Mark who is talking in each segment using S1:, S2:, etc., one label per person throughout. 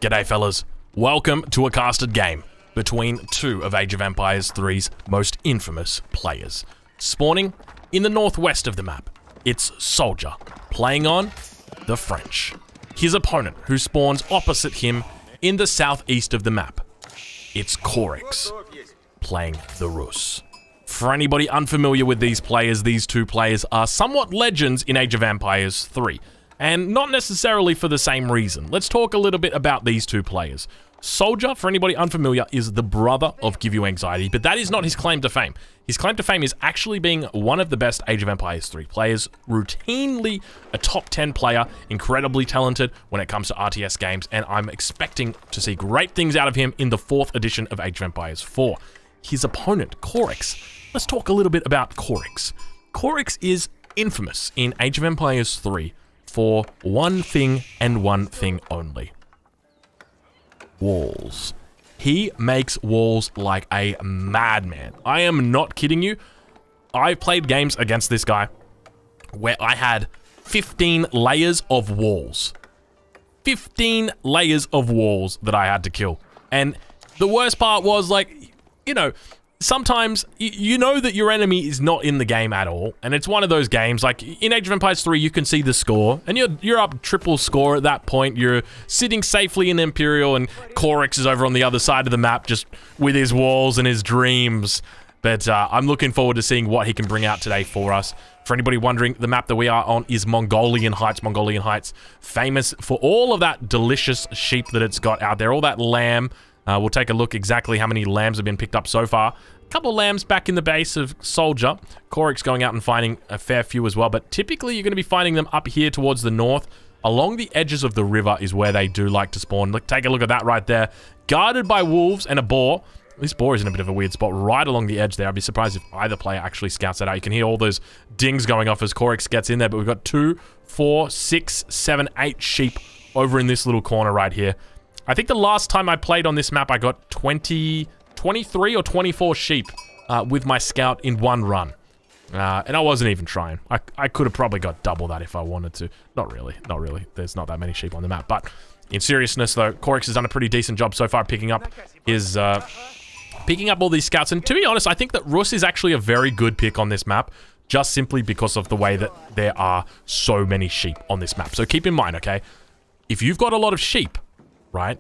S1: G'day fellas, welcome to a casted game between two of Age of Empires 3's most infamous players. Spawning in the northwest of the map, it's Soldier, playing on the French. His opponent, who spawns opposite him in the southeast of the map, it's Corex, playing the Rus. For anybody unfamiliar with these players, these two players are somewhat legends in Age of Empires 3. And not necessarily for the same reason. Let's talk a little bit about these two players. Soldier, for anybody unfamiliar, is the brother of Give You Anxiety, but that is not his claim to fame. His claim to fame is actually being one of the best Age of Empires 3 players, routinely a top 10 player, incredibly talented when it comes to RTS games, and I'm expecting to see great things out of him in the 4th edition of Age of Empires 4. His opponent, Corex. Let's talk a little bit about Corex. Corex is infamous in Age of Empires 3 for one thing and one thing only. Walls. He makes walls like a madman. I am not kidding you. I've played games against this guy where I had 15 layers of walls. 15 layers of walls that I had to kill. And the worst part was, like, you know, sometimes you know that your enemy is not in the game at all, and it's one of those games, like in Age of Empires 3, you can see the score, and you're up triple score at that point. You're sitting safely in Imperial, and Corex is over on the other side of the map, just with his walls and his dreams. But I'm looking forward to seeing what he can bring out today for us. For anybody wondering, the map that we are on is Mongolian Heights. Mongolian Heights, famous for all of that delicious sheep that it's got out there, all that lamb. We'll take a look exactly how many lambs have been picked up so far. A couple of lambs back in the base of Soldier. Corex going out and finding a fair few as well, but typically you're going to be finding them up here towards the north. Along the edges of the river is where they do like to spawn. Look, take a look at that right there. Guarded by wolves and a boar. This boar is in a bit of a weird spot right along the edge there. I'd be surprised if either player actually scouts that out. You can hear all those dings going off as Corex gets in there, but we've got 2, 4, 6, 7, 8 sheep over in this little corner right here. I think the last time I played on this map, I got 23 or 24 sheep with my scout in one run. And I wasn't even trying. I could have probably got double that if I wanted to. Not really, not really. There's not that many sheep on the map. But in seriousness, though, Corex has done a pretty decent job so far picking up his... picking up all these scouts. And to be honest, I think that Rus is actually a very good pick on this map, just simply because of the way that there are so many sheep on this map. So keep in mind, okay, if you've got a lot of sheep, right,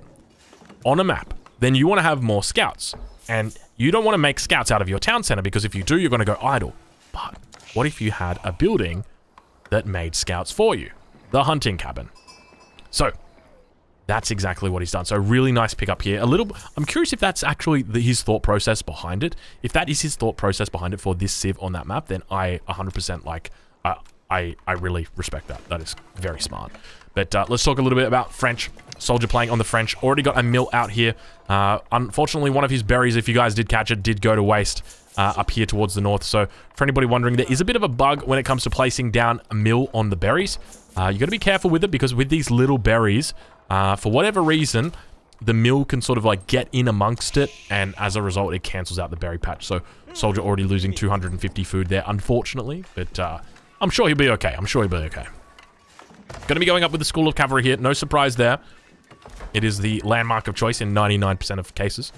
S1: on a map, then you want to have more scouts. And you don't want to make scouts out of your town center, because if you do, you're going to go idle. But what if you had a building that made scouts for you? The hunting cabin. So that's exactly what he's done. So really nice pickup here. I'm curious if that's actually his thought process behind it. If that is his thought process behind it for this civ on that map, then I 100% like, I really respect that. That is very smart. But let's talk a little bit about French. Soldier playing on the French. Already got a mill out here. Unfortunately, one of his berries, if you guys did catch it, did go to waste up here towards the north. So for anybody wondering, there is a bit of a bug when it comes to placing down a mill on the berries. You got to be careful with it, because with these little berries, for whatever reason, the mill can sort of like get in amongst it, and as a result, it cancels out the berry patch. So Soldier already losing 250 food there, unfortunately. But I'm sure he'll be okay. I'm sure he'll be okay. Going to be going up with the School of Cavalry here. No surprise there. It is the landmark of choice in 99% of cases.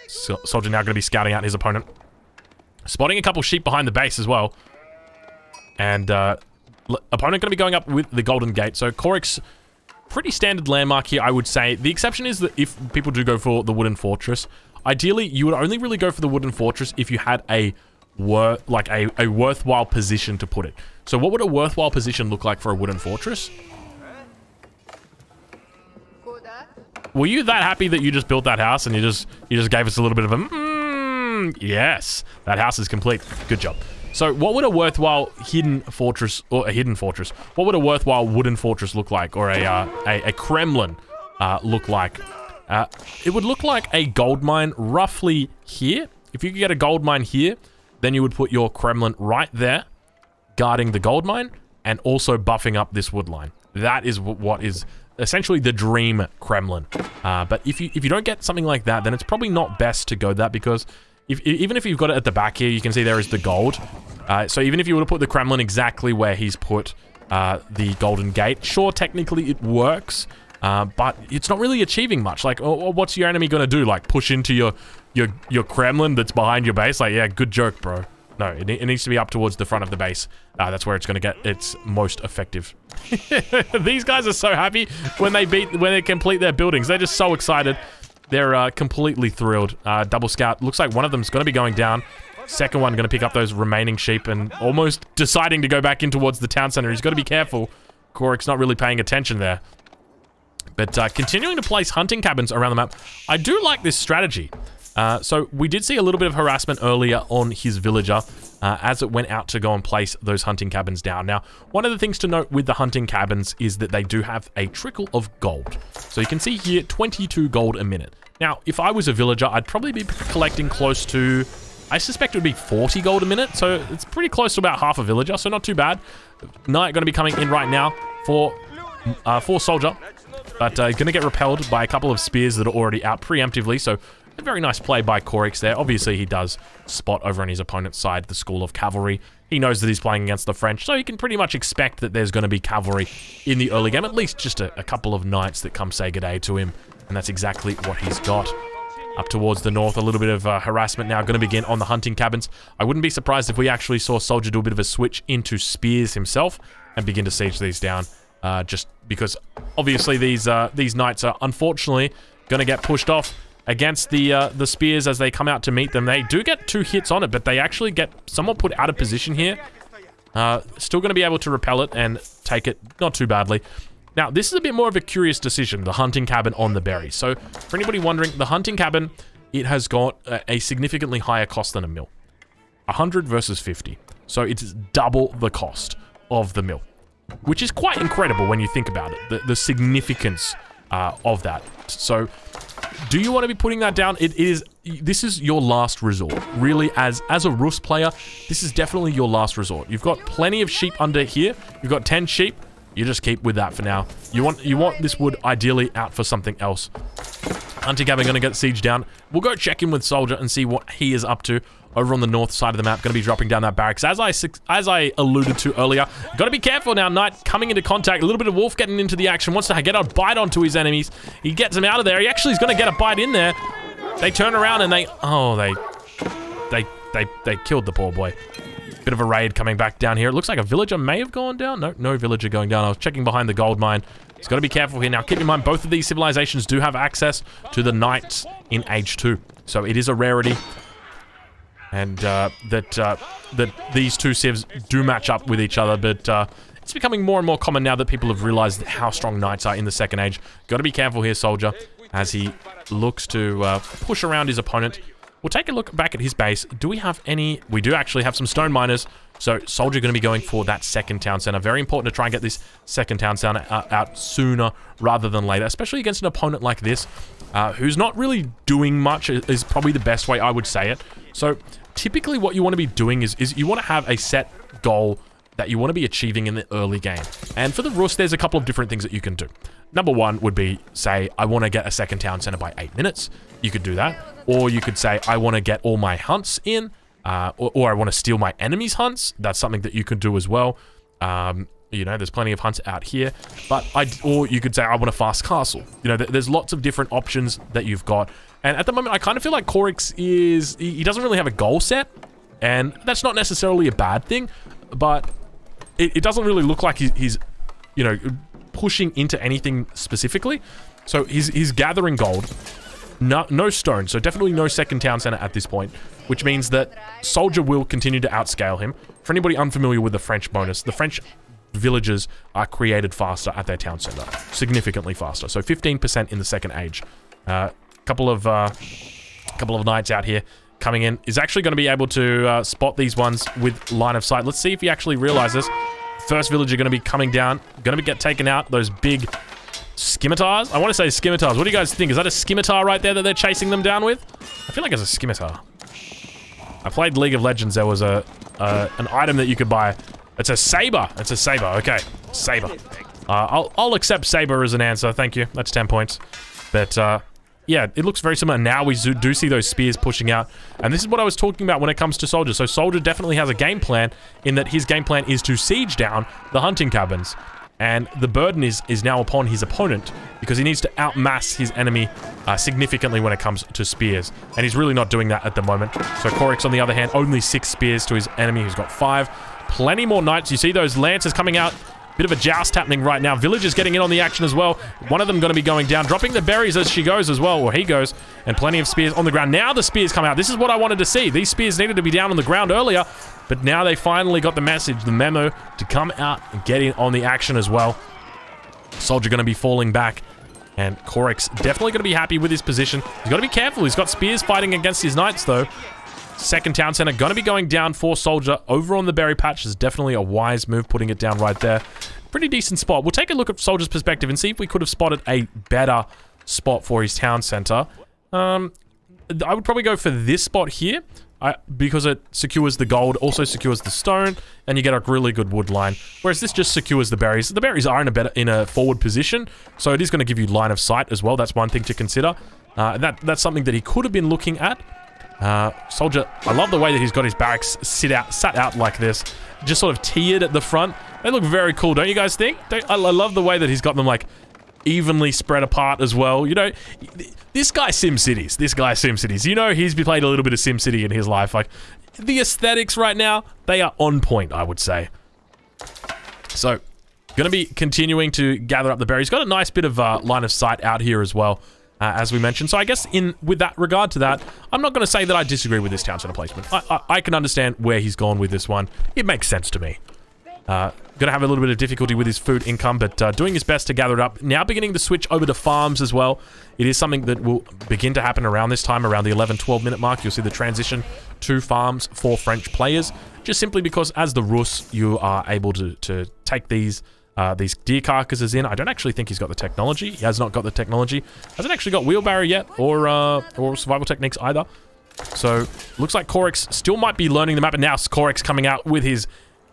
S1: So, Soldier now going to be scouting out his opponent. Spotting a couple sheep behind the base as well. And opponent going to be going up with the Golden Gate. So Corex, pretty standard landmark here, I would say. The exception is that if people do go for the Wooden Fortress, ideally you would only really go for the Wooden Fortress if you had a worthwhile position to put it. So what would a worthwhile position look like for a Wooden Fortress? Were you that happy that you just built that house and you just gave us a little bit of a yes, that house is complete. Good job. So what would a worthwhile hidden fortress, or a hidden fortress, what would a worthwhile wooden fortress look like, or a Kremlin look like? It would look like a gold mine roughly here. If you could get a gold mine here, then you would put your Kremlin right there, guarding the gold mine, and also buffing up this wood line. That is what is essentially the dream Kremlin. But if you don't get something like that, then it's probably not best to go that, because even if you've got it at the back here, you can see there is the gold. So even if you were to put the Kremlin exactly where he's put the Golden Gate. Sure, technically it works, but it's not really achieving much. Like, what's your enemy gonna do? Like, push into your Kremlin that's behind your base? Like, yeah, good joke, bro. No, it needs to be up towards the front of the base. That's where it's going to get its most effective. These guys are so happy when they complete their buildings. They're just so excited. They're completely thrilled. Double scout. Looks like one of them's going to be going down. Second one going to pick up those remaining sheep and almost deciding to go back in towards the town center. He's got to be careful. Corex not really paying attention there. But continuing to place hunting cabins around the map. I do like this strategy. So we did see a little bit of harassment earlier on his villager as it went out to go and place those hunting cabins down. Now, one of the things to note with the hunting cabins is that they do have a trickle of gold. So you can see here 22 gold a minute. Now, if I was a villager, I'd probably be collecting close to, I suspect it would be 40 gold a minute. So it's pretty close to about half a villager, so not too bad. Knight going to be coming in right now for soldier, but going to get repelled by a couple of spears that are already out preemptively. So a very nice play by Corex there. Obviously, he does spot over on his opponent's side the School of Cavalry. He knows that he's playing against the French, so he can pretty much expect that there's going to be cavalry in the early game. At least just a couple of knights that come say good day to him, and that's exactly what he's got. Up towards the north, a little bit of harassment now going to begin on the hunting cabins. I wouldn't be surprised if we actually saw Soldier do a bit of a switch into spears himself and begin to siege these down. Just because, obviously, these knights are unfortunately going to get pushed off against the spears as they come out to meet them. They do get 2 hits on it, but they actually get somewhat put out of position here. Still going to be able to repel it and take it not too badly. Now, this is a bit more of a curious decision, the hunting cabin on the berries. So, for anybody wondering, the hunting cabin, it has got a significantly higher cost than a mill. 100 versus 50. So, it's double the cost of the mill, which is quite incredible when you think about it, the significance of that. So, do you want to be putting that down? This is your last resort. Really, as a Rus player, this is definitely your last resort. You've got plenty of sheep under here. You've got 10 sheep. You just keep with that for now. You want this wood ideally out for something else. Hunting cabin going to get siege down. We'll go check in with Soldier and see what he is up to over on the north side of the map. Going to be dropping down that barracks. As I alluded to earlier, got to be careful now. Knight coming into contact. A little bit of wolf getting into the action. Wants to get a bite onto his enemies. He gets him out of there. He actually is going to get a bite in there. They turn around and they killed the poor boy. Bit of a raid coming back down here. It looks like a villager may have gone down. No villager going down. I was checking behind the gold mine. He's got to be careful here. Now, keep in mind, both of these civilizations do have access to the knights in Age 2. So it is a rarity. And that these two civs do match up with each other. But it's becoming more and more common now that people have realized how strong knights are in the Second Age. Got to be careful here, Soldier, as he looks to push around his opponent. We'll take a look back at his base. Do we have any? We do actually have some stone miners. So Soldier going to be going for that second town center. Very important to try and get this second town center out sooner rather than later, especially against an opponent like this, who's not really doing much is probably the best way I would say it. So typically what you want to be doing is you want to have a set goal that you want to be achieving in the early game. And for the Rus, there's a couple of different things that you can do. Number one would be, say, I want to get a second town center by 8 minutes. You could do that. Or you could say, I want to get all my hunts in, or I want to steal my enemy's hunts. That's something that you could do as well. You know, there's plenty of hunts out here. Or you could say, I want a fast castle. You know, there's lots of different options that you've got. And at the moment, I kind of feel like Corex he doesn't really have a goal set. And that's not necessarily a bad thing, but it doesn't really look like he's you know, pushing into anything specifically. So he's gathering gold. No stone, so definitely no second town center at this point, which means that Soldier will continue to outscale him. For anybody unfamiliar with the French bonus, the French villages are created faster at their town center, significantly faster. So 15% in the Second Age. Couple of knights out here coming in. Is actually going to be able to spot these ones with line of sight. Let's see if he actually realizes. First villager going to be coming down, going to get taken out. Those big scimitars? I want to say scimitars. What do you guys think? Is that a scimitar right there that they're chasing them down with? I feel like it's a scimitar. I played League of Legends. There was an item that you could buy. It's a saber. It's a saber. Okay, saber. I'll accept saber as an answer. Thank you. That's 10 points. But yeah, it looks very similar. Now we do see those spears pushing out. And this is what I was talking about when it comes to Soldier. So Soldier definitely has a game plan in that his game plan is to siege down the hunting cabins. And the burden is now upon his opponent because he needs to outmass his enemy significantly when it comes to spears. And he's really not doing that at the moment. So Corex, on the other hand, only 6 spears to his enemy who's got 5. Plenty more knights. You see those lancers coming out. Bit of a joust happening right now. Villagers getting in on the action as well. One of them going to be going down, dropping the berries as she goes as well, or he goes, and plenty of spears on the ground. Now the spears come out. This is what I wanted to see. These spears needed to be down on the ground earlier, but now they finally got the message, the memo, to come out and get in on the action as well. Soldier going to be falling back, and Corex definitely going to be happy with his position. He's got to be careful. He's got spears fighting against his knights, though. Second town center going to be going down for Soldier. Over on the berry patch is definitely a wise move, putting it down right there. Pretty decent spot. We'll take a look at Soldier's perspective and see if we could have spotted a better spot for his town center. I would probably go for this spot here because it secures the gold, also secures the stone, and you get a really good wood line. Whereas this just secures the berries. The berries are in a forward position, so it is going to give you line of sight as well. That's one thing to consider. That's something that he could have been looking at. Soldier, I love the way that he's got his barracks sat out like this, just sort of tiered at the front. They look very cool, don't you guys think? I love the way that he's got them like evenly spread apart as well. You know, this guy SimCities. This guy SimCities. You know, he's played a little bit of SimCity in his life. Like, the aesthetics right now, they are on point, I would say. So, gonna be continuing to gather up the berries. Got a nice bit of line of sight out here as well. As we mentioned. So I guess with that regard to that, I'm not going to say that I disagree with this town center placement. I can understand where he's gone with this one. It makes sense to me. Going to have a little bit of difficulty with his food income, but doing his best to gather it up. Now beginning to switch over to farms as well. It is something that will begin to happen around this time, around the 11-12 minute mark. You'll see the transition to farms for French players, just simply because as the Rus, you are able to take these deer carcasses in. I don't actually think he's got the technology. He has not got the technology. Hasn't actually got wheelbarrow yet, or survival techniques either. So, looks like Corex still might be learning the map, and now Corex coming out with his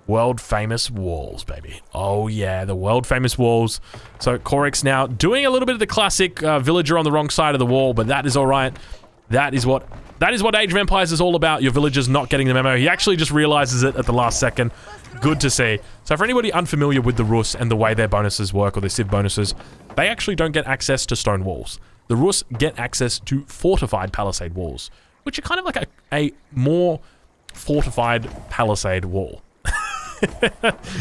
S1: world-famous walls, baby. Oh yeah, the world-famous walls. So, Corex now doing a little bit of the classic villager on the wrong side of the wall, but that is alright. That is what Age of Empires is all about, your villagers not getting the memo. He actually just realizes it at the last second. Good to see. So for anybody unfamiliar with the Rus and the way their bonuses work, or their civ bonuses, they actually don't get access to stone walls. The Rus get access to fortified palisade walls, which are kind of like a more fortified palisade wall.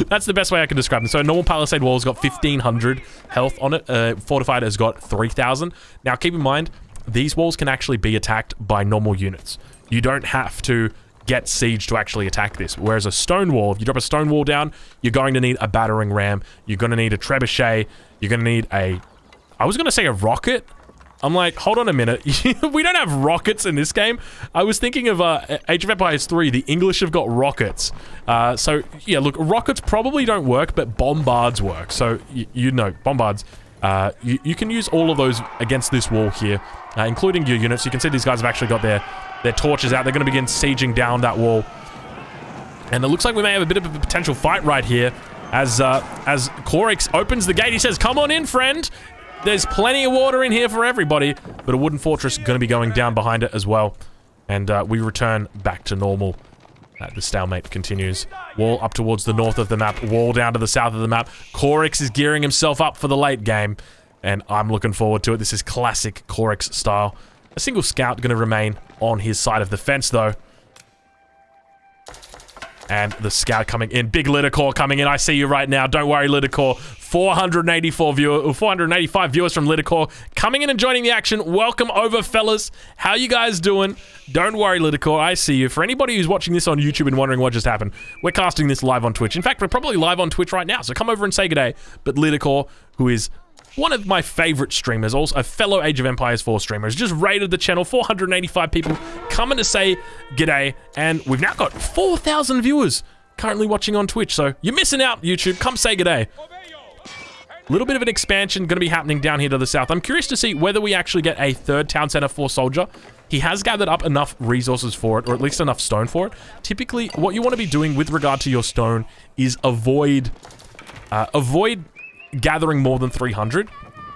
S1: That's the best way I can describe them. So a normal palisade wall's got 1,500 health on it. Fortified has got 3,000. Now keep in mind, these walls can actually be attacked by normal units. You don't have to get siege to actually attack this. Whereas a stone wall, if you drop a stone wall down, you're going to need a battering ram, you're going to need a trebuchet, you're going to need I was going to say a rocket. I'm like, hold on a minute. We don't have rockets in this game. I was thinking of Age of Empires 3. The English have got rockets. So, yeah, look, rockets probably don't work, but bombards work. So, you know, bombards. You can use all of those against this wall here, including your units. You can see these guys have actually got their torches out. They're going to begin sieging down that wall. And it looks like we may have a bit of a potential fight right here as Corex opens the gate. He says, come on in, friend. There's plenty of water in here for everybody, but a wooden fortress going to be going down behind it as well. And we return back to normal. The stalemate continues. Wall up towards the north of the map. Wall down to the south of the map. Corex is gearing himself up for the late game. And I'm looking forward to it. This is classic Corex style. A single scout going to remain on his side of the fence, though. And the scout coming in. Big Lidocor coming in. I see you right now. Don't worry, Lidocor. 485 viewers from Lidocor coming in and joining the action. Welcome over, fellas. How you guys doing? Don't worry, Lidocor. I see you. For anybody who's watching this on YouTube and wondering what just happened, we're casting this live on Twitch. In fact, we're probably live on Twitch right now, so come over and say g'day. But Lidocor, who is one of my favorite streamers, also a fellow Age of Empires 4 streamer, has just raided the channel. 485 people coming to say g'day, and we've now got 4,000 viewers currently watching on Twitch, so you're missing out, YouTube. Come say g'day. A little bit of an expansion going to be happening down here to the south. I'm curious to see whether we actually get a third town center for Soldier. He has gathered up enough resources for it, or at least enough stone for it. Typically, what you want to be doing with regard to your stone is avoid gathering more than 300.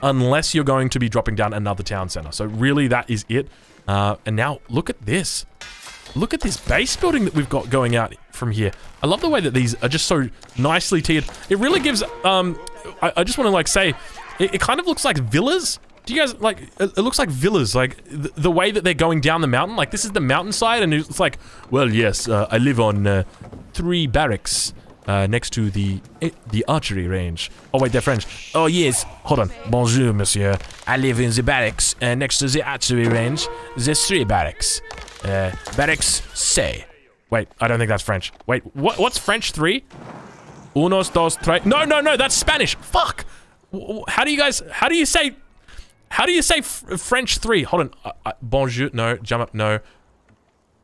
S1: unless you're going to be dropping down another town center. So really, that is it. And now, look at this. Look at this base building that we've got going out from here. I love the way that these are just so nicely tiered. It really gives, I just want to like say, it kind of looks like villas. Do you guys, like, it looks like villas, like, the way that they're going down the mountain. Like, this is the mountainside, and it's like, well, yes, I live on 3 barracks next to the archery range. Oh, wait, they're French. Oh, yes. Hold on. Bonjour, monsieur. I live in the barracks next to the archery range. There's 3 barracks. Barracks say. Wait, I don't think that's French. Wait, what's French 3? Unos, dos, tres. No, that's Spanish. Fuck. How do you say French 3? Hold on. Bonjour. No. Jump up. No.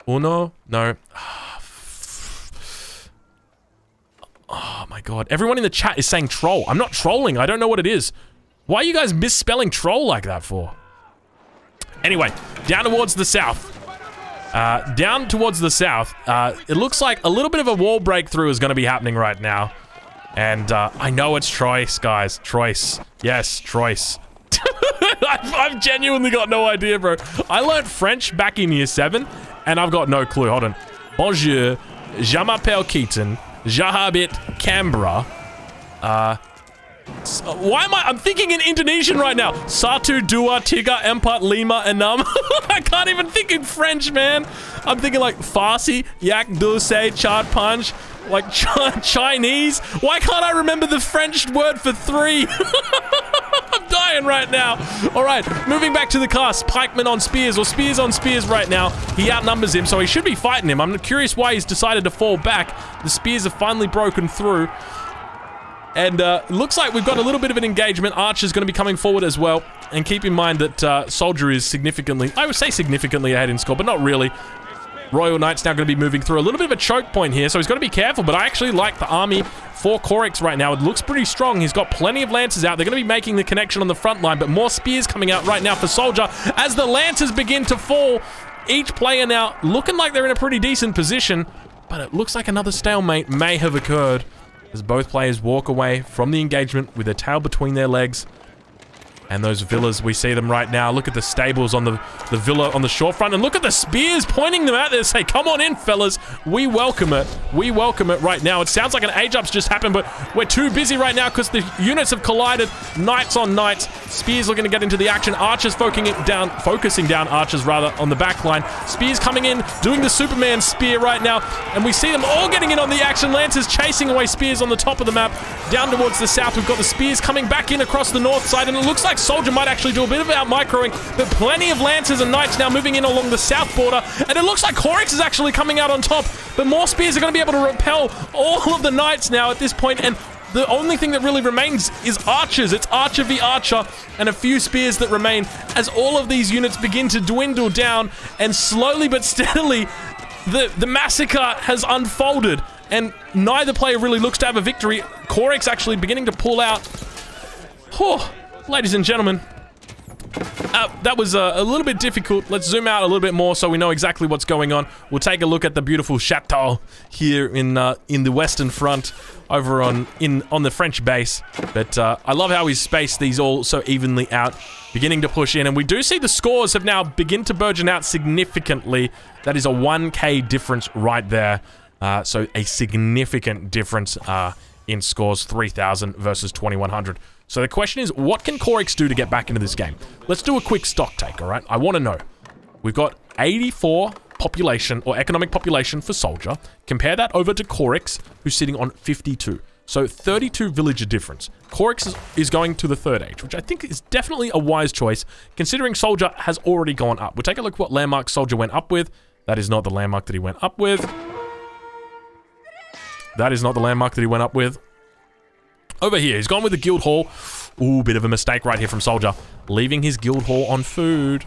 S1: Uno. No. Oh my god. Everyone in the chat is saying troll. I'm not trolling. I don't know what it is. Why are you guys misspelling troll like that for? Anyway, down towards the south. It looks like a little bit of a wall breakthrough is going to be happening right now. And I know it's Troyes, guys. Troyes. Yes, Troyes. I've genuinely got no idea, bro. I learned French back in year 7, and I've got no clue. Hold on. Bonjour. Je m'appelle Keaton. J'habite Canberra. Why am I'm thinking in Indonesian right now. Satu, dua, tiga, empat, lima, enam. I can't even think in French, man. I'm thinking like Farsi, yak, dulce, char, punch, like Chinese. Why can't I remember the French word for 3? I'm dying right now. All right, moving back to the cast. Pikeman on Spears, or Spears on Spears right now. He outnumbers him, so he should be fighting him. I'm curious why he's decided to fall back. The Spears have finally broken through. And looks like we've got a little bit of an engagement. Archer's going to be coming forward as well. And keep in mind that Soldier is significantly, I would say significantly ahead in score, but not really. Royal Knight's now going to be moving through a little bit of a choke point here, so he's got to be careful. But I actually like the army for Corex right now. It looks pretty strong. He's got plenty of Lancers out. They're going to be making the connection on the front line, but more Spears coming out right now for Soldier as the Lancers begin to fall. Each player now looking like they're in a pretty decent position, but it looks like another stalemate may have occurred as both players walk away from the engagement with their tail between their legs. And those villas, we see them right now. Look at the stables on the villa on the shore front. And look at the spears pointing them out there to say, come on in, fellas. We welcome it. We welcome it right now. It sounds like an age-up's just happened, but we're too busy right now because the units have collided. Knights on knights. Spears looking to get into the action. Archers focusing down archers, rather, on the back line. Spears coming in, doing the Superman spear right now. And we see them all getting in on the action. Lancers chasing away spears on the top of the map. Down towards the south, we've got the spears coming back in across the north side. And it looks like Soldier might actually do a bit of out-microing, but plenty of Lancers and Knights now moving in along the south border, and it looks like Corex is actually coming out on top, but more Spears are going to be able to repel all of the Knights now at this point, and the only thing that really remains is Archers. It's Archer v Archer, and a few Spears that remain as all of these units begin to dwindle down, and slowly but steadily, the massacre has unfolded, and neither player really looks to have a victory. Corex actually beginning to pull out. Oh, ladies and gentlemen, that was a little bit difficult. Let's zoom out a little bit more so we know exactly what's going on. We'll take a look at the beautiful chateau here in the western front over on the French base. But I love how he's spaced these all so evenly out, beginning to push in. And we do see the scores have now begin to burgeon out significantly. That is a 1K difference right there. So a significant difference in scores, 3,000 versus 2,100. So the question is, what can Corex do to get back into this game? Let's do a quick stock take, all right? I want to know. We've got 84 population, or economic population for Soldier. Compare that over to Corex, who's sitting on 52. So 32 villager difference. Corex is going to the third age, which I think is definitely a wise choice, considering Soldier has already gone up. We'll take a look at what landmark Soldier went up with. That is not the landmark that he went up with. That is not the landmark that he went up with. Over here, he's gone with the guild hall. Ooh, bit of a mistake right here from Soldier. Leaving his guild hall on food.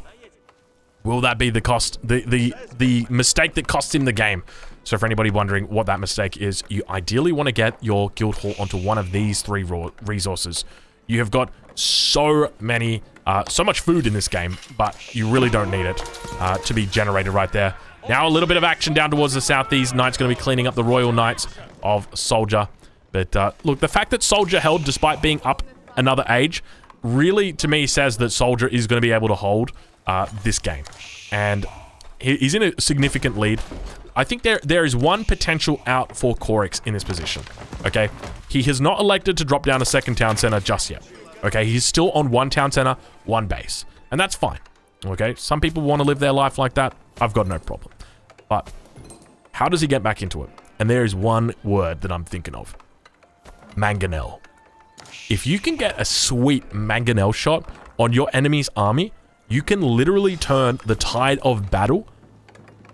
S1: Will that be the cost, the mistake that costs him the game? So for anybody wondering what that mistake is, you ideally want to get your guild hall onto one of these 3 resources. You have got so much food in this game, but you really don't need it to be generated right there. Now a little bit of action down towards the south. These Knights going to be cleaning up the Royal Knights of Soldier. But look, the fact that Soldier held despite being up another age really, to me, says that Soldier is going to be able to hold this game. And he's in a significant lead. I think there is one potential out for Corex in this position, okay? He has not elected to drop down a second town center just yet, okay? He's still on one town center, one base, and that's fine, okay? Some people want to live their life like that. I've got no problem. But how does he get back into it? And there is one word that I'm thinking of. Mangonel. If you can get a sweet mangonel shot on your enemy's army, you can literally turn the tide of battle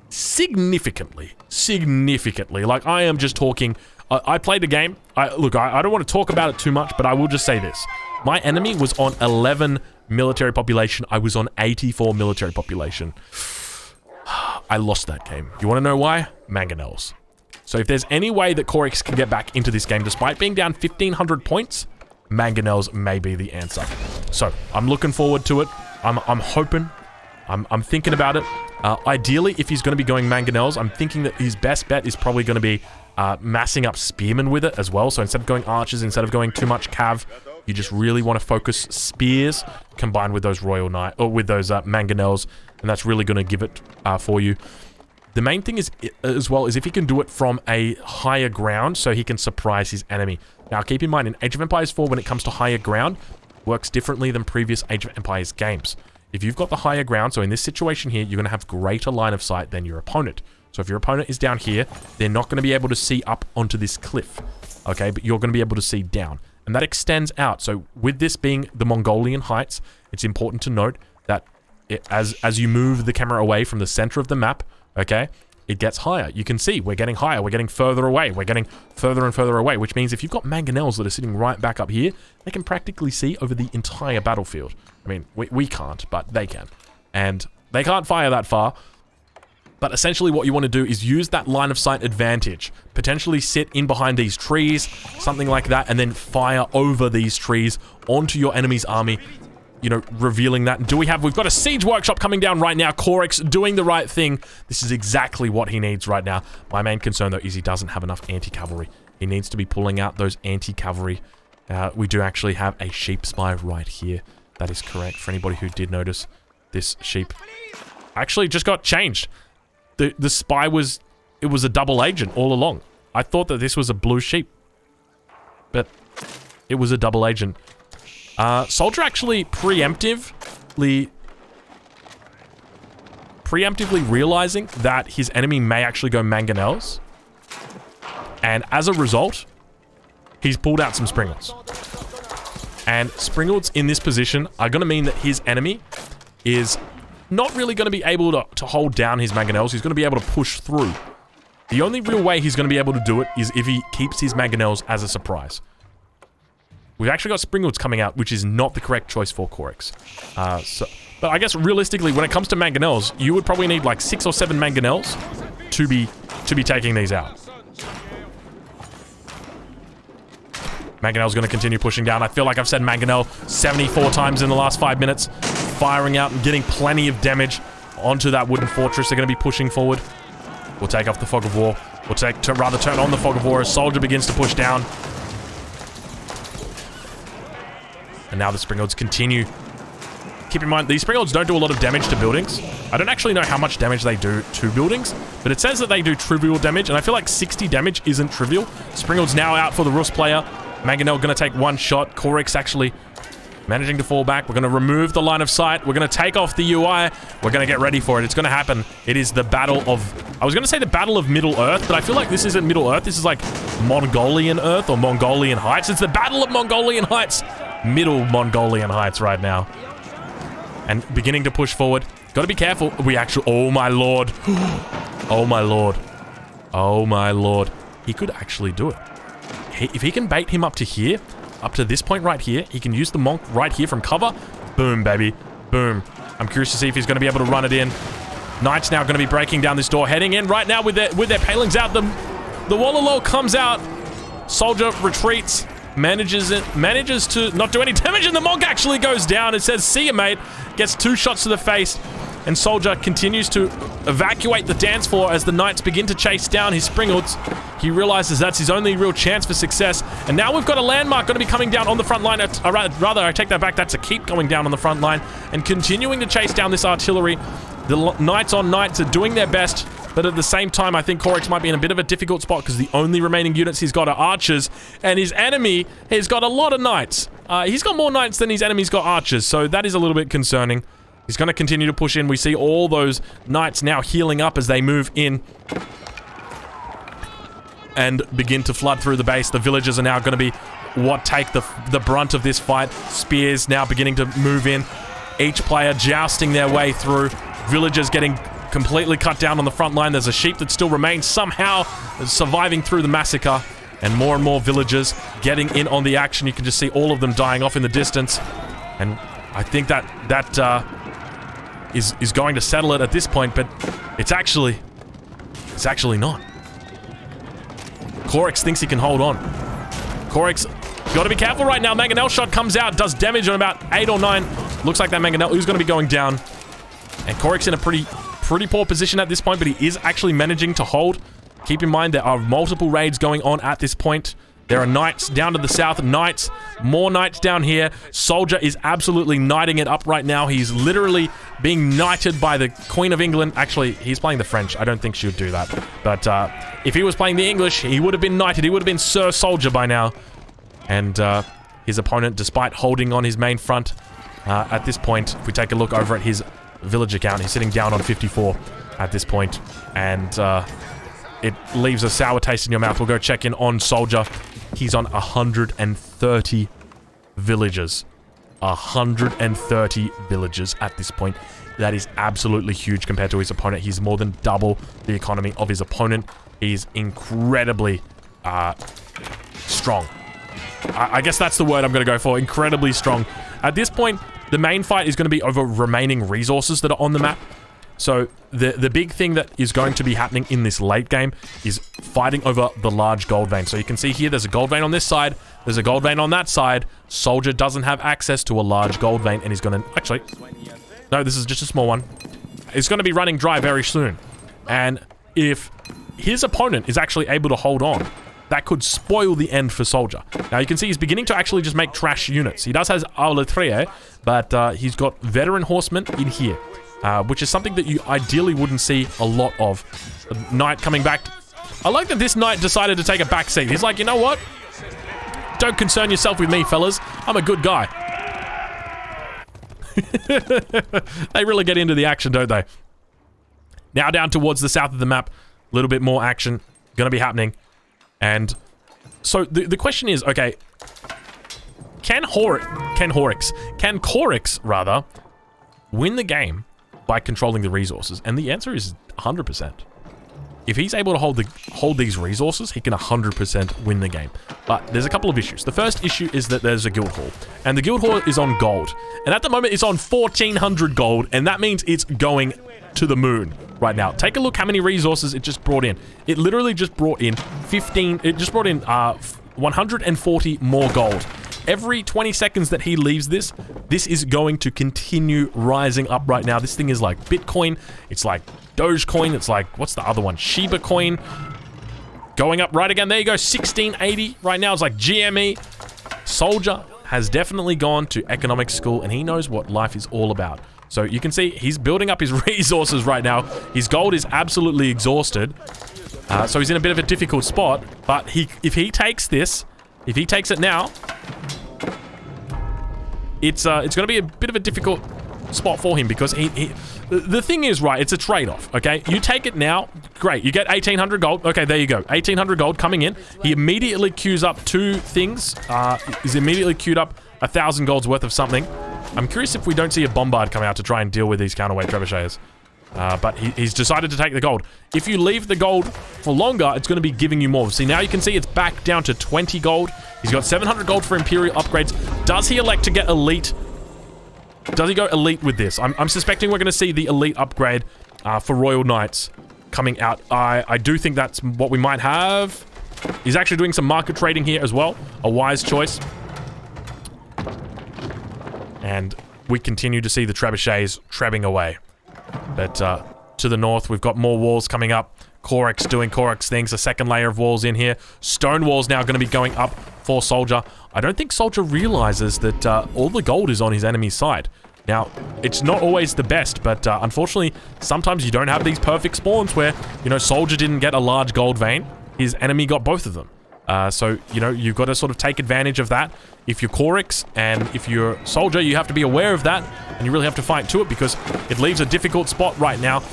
S1: significantly. Like, I am just talking... I played a game. Look, I don't want to talk about it too much, but I will just say this. My enemy was on 11 military population. I was on 84 military population. I lost that game. You want to know why? Mangonels. So if there's any way that Corex can get back into this game, despite being down 1,500 points, Mangonels may be the answer. So, I'm looking forward to it. I'm hoping. I'm thinking about it. Ideally, if he's going to be going Mangonels, I'm thinking that his best bet is probably going to be massing up Spearmen with it as well. So instead of going Archers, instead of going too much Cav, you just really want to focus Spears combined with those Royal Knight, or with those Mangonels, and that's really going to give it for you. The main thing is, as well, is if he can do it from a higher ground so he can surprise his enemy. Now, keep in mind, in Age of Empires 4, when it comes to higher ground, works differently than previous Age of Empires games. If you've got the higher ground, so in this situation here, you're going to have greater line of sight than your opponent. So if your opponent is down here, they're not going to be able to see up onto this cliff, okay? But you're going to be able to see down. And that extends out. So with this being the Mongolian Heights, it's important to note that as you move the camera away from the center of the map, okay, it gets higher. You can see we're getting higher. We're getting further away. We're getting further and further away, which means if you've got mangonels that are sitting right back up here, they can practically see over the entire battlefield. I mean, we can't, but they can. And they can't fire that far. But essentially what you want to do is use that line of sight advantage. Potentially sit in behind these trees, something like that, and then fire over these trees onto your enemy's army, you know, revealing that. We've got a siege workshop coming down right now. Corex doing the right thing. This is exactly what he needs right now. My main concern, though, is he doesn't have enough anti-cavalry. He needs to be pulling out those anti-cavalry. We do actually have a sheep spy right here. That is correct. For anybody who did notice, this sheep actually just got changed. The spy was... It was a double agent all along. I thought that this was a blue sheep. But it was a double agent. Soldier actually preemptively realizing that his enemy may actually go mangonels. And as a result, he's pulled out some Springles. And Springles in this position are going to mean that his enemy is not really going to be able to hold down his mangonels. He's going to be able to push through. The only real way he's going to be able to do it is if he keeps his mangonels as a surprise. We've actually got Springlets coming out, which is not the correct choice for Corex. But I guess realistically, when it comes to mangonels, you would probably need like 6 or 7 mangonels to be taking these out. Mangonel's going to continue pushing down. I feel like I've said Mangonel 74 times in the last 5 minutes. Firing out and getting plenty of damage onto that wooden fortress. They're going to be pushing forward. We'll take off the Fog of War. We'll rather turn on the Fog of War as Soldier begins to push down. And now the Springalds continue. Keep in mind, these Springalds don't do a lot of damage to buildings. I don't actually know how much damage they do to buildings, but it says that they do trivial damage, and I feel like 60 damage isn't trivial. Springalds now out for the Rus player. Mangonel going to take one shot. Corex actually managing to fall back. We're going to remove the line of sight. We're going to take off the UI. We're going to get ready for it. It's going to happen. It is the battle of... I was going to say the Battle of Middle Earth, but I feel like this isn't Middle Earth. This is like Mongolian Earth or Mongolian Heights. It's the Battle of Mongolian Heights. Middle Mongolian Heights right now. And beginning to push forward. Got to be careful. We actually... Oh, my lord. Oh, my lord. Oh, my lord. He could actually do it. If he can bait him up to here, up to this point right here, he can use the Monk right here from cover. Boom, baby. Boom. I'm curious to see if he's going to be able to run it in. Knight's now going to be breaking down this door, heading in right now with their palings out. The Wallalow comes out. Soldier retreats. Manages to not do any damage, and the Monk actually goes down. It says, see ya, mate. Gets 2 shots to the face. And Soldier continues to evacuate the dance floor as the Knights begin to chase down his Springalds. He realizes that's his only real chance for success. And now we've got a landmark going to be coming down on the front line. Rather, I take that back. That's a keep going down on the front line and continuing to chase down this artillery. The Knights on Knights are doing their best, but at the same time, I think Corex might be in a bit of a difficult spot because the only remaining units he's got are archers, and his enemy has got a lot of Knights. He's got more Knights than his enemy's got archers, so that is a little bit concerning. He's going to continue to push in. We see all those Knights now healing up as they move in and begin to flood through the base. The villagers are now going to be what take the brunt of this fight. Spears now beginning to move in. Each player jousting their way through. Villagers getting completely cut down on the front line. There's a sheep that still remains somehow surviving through the massacre. And more villagers getting in on the action. You can just see all of them dying off in the distance. And I think that is going to settle it at this point, but it's actually not. Corex thinks he can hold on. Corex, got to be careful right now. Mangonel shot comes out, does damage on about 8 or 9. Looks like that Mangonel is going to be going down. And Corex in a pretty poor position at this point, but he is actually managing to hold. Keep in mind there are multiple raids going on at this point. There are Knights down to the south, Knights, more Knights down here. Soldier is absolutely knighting it up right now. He's literally being knighted by the Queen of England. Actually, he's playing the French. I don't think she would do that. But if he was playing the English, he would have been knighted. He would have been Sir Soldier by now. And his opponent, despite holding on his main front, at this point, if we take a look over at his village account, he's sitting down on 54 at this point. And it leaves a sour taste in your mouth. We'll go check in on Soldier. He's on 130 villagers. 130 villagers at this point. That is absolutely huge compared to his opponent. He's more than double the economy of his opponent. He's incredibly strong. I guess that's the word I'm going to go for. Incredibly strong. At this point, the main fight is going to be over remaining resources that are on the map. So the big thing that is going to be happening in this late game is fighting over the large gold vein. So you can see here there's a gold vein on this side, there's a gold vein on that side. Soldier doesn't have access to a large gold vein, and he's going to... Actually, no, this is just a small one. It's going to be running dry very soon. And if his opponent is actually able to hold on, that could spoil the end for Soldier. Now you can see he's beginning to actually just make trash units. He does have artillery, but he's got veteran horsemen in here. Which is something that you ideally wouldn't see a lot of. A knight coming back. I like that this knight decided to take a back seat. He's like, you know what? Don't concern yourself with me, fellas. I'm a good guy. They really get into the action, don't they? Now down towards the south of the map. A little bit more action gonna be happening. And so the question is, okay, can Corex rather win the game by controlling the resources? And the answer is 100%. If he's able to hold these resources, he can 100% win the game. But there's a couple of issues. The first issue is that there's a guild hall, and the guild hall is on gold. And at the moment, it's on 1,400 gold, and that means it's going to the moon right now. Take a look how many resources it just brought in. It literally just brought in 140 more gold. Every 20 seconds that he leaves this is going to continue rising up right now. This thing is like Bitcoin. It's like Dogecoin. It's like, what's the other one? Shiba coin. Going up right again. There you go. 1680 right now. It's like GME. Soldier has definitely gone to economics school, and he knows what life is all about. So you can see he's building up his resources right now. His gold is absolutely exhausted. So he's in a bit of a difficult spot. But if he takes this, if he takes it now, it's going to be a bit of a difficult spot for him, because the thing is, right, it's a trade-off, okay? You take it now, great, you get 1,800 gold. Okay, there you go, 1,800 gold coming in. He immediately queues up two things. He's immediately queued up 1,000 gold's worth of something. I'm curious if we don't see a bombard come out to try and deal with these counterweight trebuchets. But he's decided to take the gold. If you leave the gold for longer, it's going to be giving you more. See, now you can see it's back down to 20 gold. He's got 700 gold for Imperial upgrades. Does he elect to get Elite? Does he go Elite with this? I'm suspecting we're going to see the Elite upgrade for Royal Knights coming out. I do think that's what we might have. He's actually doing some market trading here as well. A wise choice. And we continue to see the trebuchets trebbing away. But to the north, we've got more walls coming up. Corex doing Corex things. A second layer of walls in here. Stone walls now going to be going up for Soldier. I don't think Soldier realizes that all the gold is on his enemy's side. Now, it's not always the best, but unfortunately, sometimes you don't have these perfect spawns where, you know, Soldier didn't get a large gold vein. His enemy got both of them. So, you know, you've got to sort of take advantage of that. If you're Corex and if you're Soldier, you have to be aware of that, and you really have to fight to it because it leaves a difficult spot right now.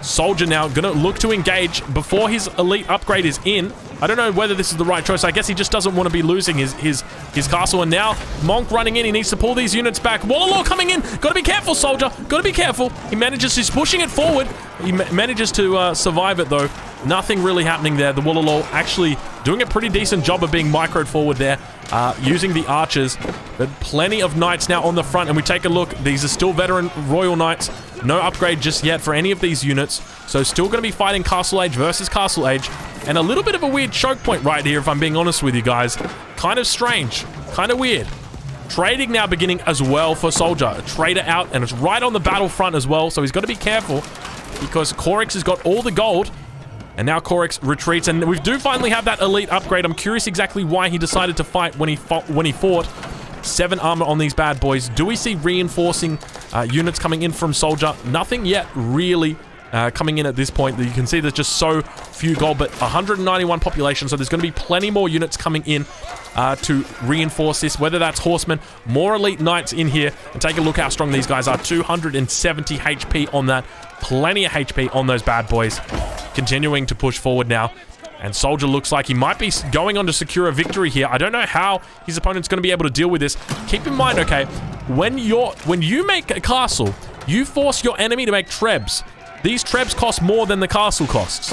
S1: Soldier now gonna look to engage before his elite upgrade is in. I don't know whether this is the right choice. I guess he just doesn't want to be losing his castle. And now Monk running in. He needs to pull these units back. Wallalore coming in. Gotta be careful, Soldier. Gotta be careful. He manages, he's pushing it forward. He manages to survive it though. Nothing really happening there. The Wallalore actually doing a pretty decent job of being microed forward there. Using the archers. But plenty of knights now on the front. And we take a look. These are still veteran royal knights. No upgrade just yet for any of these units. So still going to be fighting Castle Age versus Castle Age. And a little bit of a weird choke point right here, if I'm being honest with you guys. Kind of strange. Kind of weird. Trading now beginning as well for Soldier. A trader out, and it's right on the battlefront as well. So he's got to be careful because Corex has got all the gold. And now Corex retreats, and we do finally have that elite upgrade. I'm curious exactly why he decided to fight when he fought. 7 armor on these bad boys. Do we see reinforcing units coming in from Soldier? Nothing yet really coming in at this point. You can see there's just so few gold, but 191 population, so there's going to be plenty more units coming in to reinforce this, whether that's horsemen, more elite knights in here. And take a look how strong these guys are. 270 HP on that. Plenty of HP on those bad boys. Continuing to push forward now. And Soldier looks like he might be going on to secure a victory here. I don't know how his opponent's going to be able to deal with this. Keep in mind, okay, when you make a castle, you force your enemy to make trebs. These trebs cost more than the castle costs.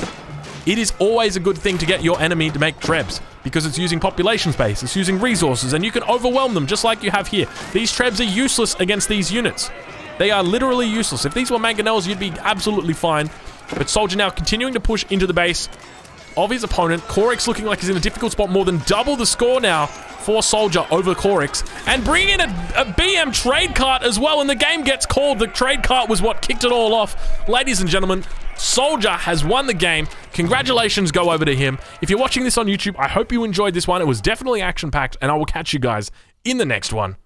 S1: It is always a good thing to get your enemy to make trebs because it's using population space, it's using resources, and you can overwhelm them just like you have here. These trebs are useless against these units. They are literally useless. If these were mangonels, you'd be absolutely fine. But Soldier now continuing to push into the base of his opponent. Corex looking like he's in a difficult spot. More than double the score now for Soldier over Corex. And bringing in a BM trade cart as well. And the game gets called. The trade cart was what kicked it all off. Ladies and gentlemen, Soldier has won the game. Congratulations go over to him. If you're watching this on YouTube, I hope you enjoyed this one. It was definitely action-packed. And I will catch you guys in the next one.